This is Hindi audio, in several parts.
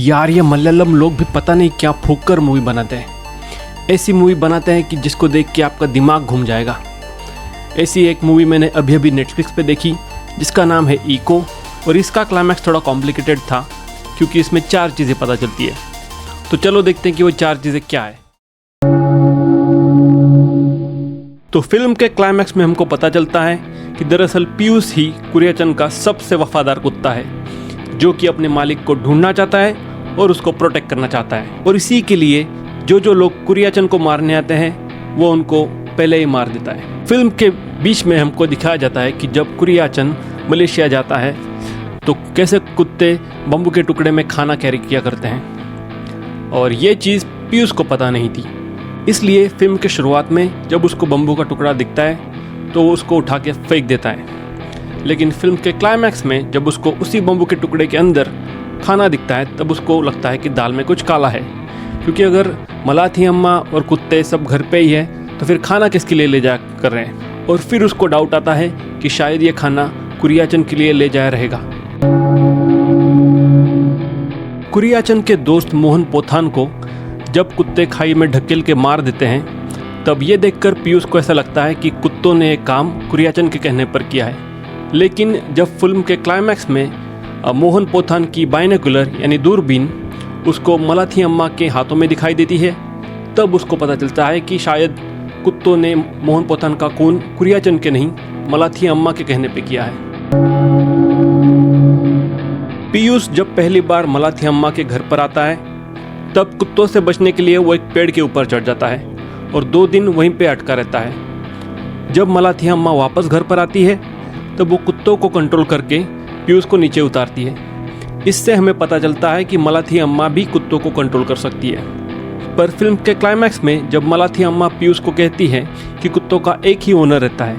यार ये मलयालम लोग भी पता नहीं क्या फूक कर मूवी बनाते हैं। ऐसी मूवी बनाते हैं कि जिसको देख के आपका दिमाग घूम जाएगा। ऐसी एक मूवी मैंने अभी अभी नेटफ्लिक्स पे देखी जिसका नाम है इको, और इसका क्लाइमैक्स थोड़ा कॉम्प्लिकेटेड था क्योंकि इसमें 4 चीज़ें पता चलती है। तो चलो देखते हैं कि वो 4 चीज़ें क्या है। तो फिल्म के क्लाइमैक्स में हमको पता चलता है कि दरअसल पीयूष ही कुरियाचन का सबसे वफादार कुत्ता है, जो कि अपने मालिक को ढूंढना चाहता है और उसको प्रोटेक्ट करना चाहता है। और इसी के लिए जो लोग कुरियाचन को मारने आते हैं वो उनको पहले ही मार देता है। फिल्म के बीच में हमको दिखाया जाता है कि जब कुरियाचन मलेशिया जाता है तो कैसे कुत्ते बम्बू के टुकड़े में खाना कैरी किया करते हैं, और ये चीज़ पीयूष को पता नहीं थी। इसलिए फिल्म के शुरुआत में जब उसको बम्बू का टुकड़ा दिखता है तो वो उसको उठा के फेंक देता है। लेकिन फिल्म के क्लाइमैक्स में जब उसको उसी बम्बू के टुकड़े के अंदर खाना दिखता है तब उसको लगता है कि दाल में कुछ काला है, क्योंकि अगर मलाथी अम्मा और कुत्ते सब घर पे ही है तो फिर खाना किसके लिए ले जा कर रहे हैं। और फिर उसको डाउट आता है कि शायद ये खाना कुरियाचन के लिए ले जाया रहेगा। कुरियाचन के दोस्त मोहन पोथान को जब कुत्ते खाई में ढकेल के मार देते हैं तब ये देखकर पीयूष को ऐसा लगता है कि कुत्तों ने एक काम कुरियाचन के कहने पर किया है। लेकिन जब फिल्म के क्लाइमैक्स में मोहन पोथान की बाइनोकुलर यानी दूरबीन उसको मलाथी अम्मा के हाथों में दिखाई देती है तब उसको पता चलता है कि शायद कुत्तों ने मोहन पोथान का खून कुरियाचन के नहीं मलाथी अम्मा के कहने पे किया है। पीयूष जब पहली बार मलाथी अम्मा के घर पर आता है तब कुत्तों से बचने के लिए वो एक पेड़ के ऊपर चढ़ जाता है और 2 दिन वहीं पे अटका रहता है। जब मलाथी अम्मा वापस घर पर आती है तब वो कुत्तों को कंट्रोल करके पीयूष को नीचे उतारती है। इससे हमें पता चलता है कि मलाथी अम्मा भी कुत्तों को कंट्रोल कर सकती है। पर फिल्म के क्लाइमैक्स में जब मलाथी अम्मा पीयूष को कहती है कि कुत्तों का एक ही ओनर रहता है,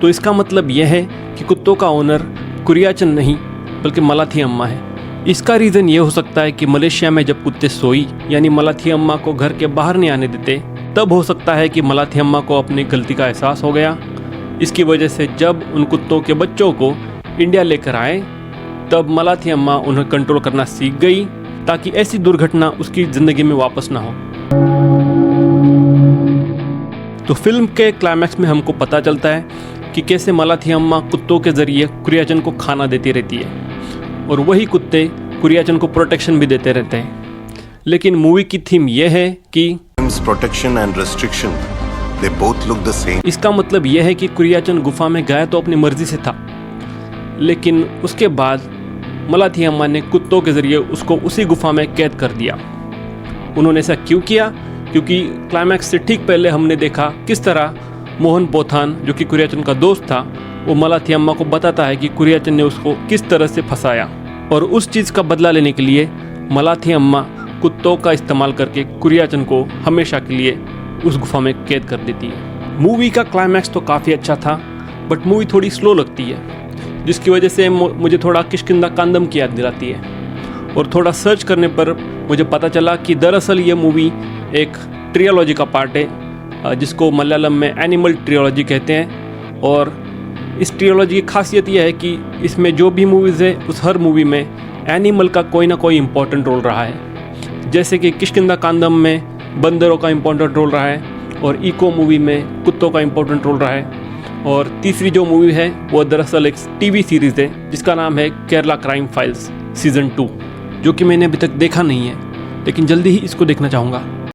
तो इसका मतलब यह है कि कुत्तों का ओनर कुरियाचन नहीं बल्कि मलाथी अम्मा है। इसका रीज़न ये हो सकता है कि मलेशिया में जब कुत्ते सोई यानी मलाथी अम्मा को घर के बाहर नहीं आने देते, तब हो सकता है कि मलाथी अम्मा को अपनी गलती का एहसास हो गया। इसकी वजह से जब उन कुत्तों के बच्चों को इंडिया लेकर आए तब मलाथी अम्मा उन्हें कंट्रोल करना सीख गई ताकि ऐसी दुर्घटना उसकी ज़िंदगी में वापस ना हो। तो फिल्म के क्लाइमैक्स में हमको पता चलता है कि कैसे मलाथी अम्मा कुत्तों के ज़रिए कुरियाचन को खाना देती रहती है और वही कुत्ते कुरियाचन को प्रोटेक्शन भी देते रहते हैं। लेकिन मूवी की थीम यह है कि protection and restriction they both look the same. इसका मतलब यह है कि कुरियाचन गुफा में गया तो अपनी मर्जी से था, लेकिन उसके बाद मलाथी अम्मा ने कुत्तों के ज़रिए उसको उसी गुफा में कैद कर दिया। उन्होंने ऐसा क्यों किया? क्योंकि क्लाइमैक्स से ठीक पहले हमने देखा किस तरह मोहन पोथान जो कि कुरियाचन का दोस्त था वो मलाथी अम्मा को बताता है कि कुरियाचन ने उसको किस तरह से फंसाया, और उस चीज़ का बदला लेने के लिए मलाथी अम्मा कुत्तों का इस्तेमाल करके कुरियाचन को हमेशा के लिए उस गुफा में कैद कर देती है। मूवी का क्लाइमैक्स तो काफ़ी अच्छा था, बट मूवी थोड़ी स्लो लगती है, जिसकी वजह से मुझे थोड़ा किष्किंधा कांदम की याद दिलाती है। और थोड़ा सर्च करने पर मुझे पता चला कि दरअसल ये मूवी एक ट्रियोलॉजी का पार्ट है, जिसको मलयालम में एनिमल ट्रियोलॉजी कहते हैं। और इस ट्रियोलॉजी की खासियत यह है कि इसमें जो भी मूवीज़ है उस हर मूवी में एनिमल का कोई ना कोई इम्पोर्टेंट रोल रहा है। जैसे कि किष्किंधा कांदम में बंदरों का इम्पोर्टेंट रोल रहा है, और इको मूवी में कुत्तों का इम्पोर्टेंट रोल रहा है। और तीसरी जो मूवी है वो दरअसल एक टीवी सीरीज़ है जिसका नाम है केरला क्राइम फाइल्स सीज़न 2, जो कि मैंने अभी तक देखा नहीं है, लेकिन जल्दी ही इसको देखना चाहूँगा।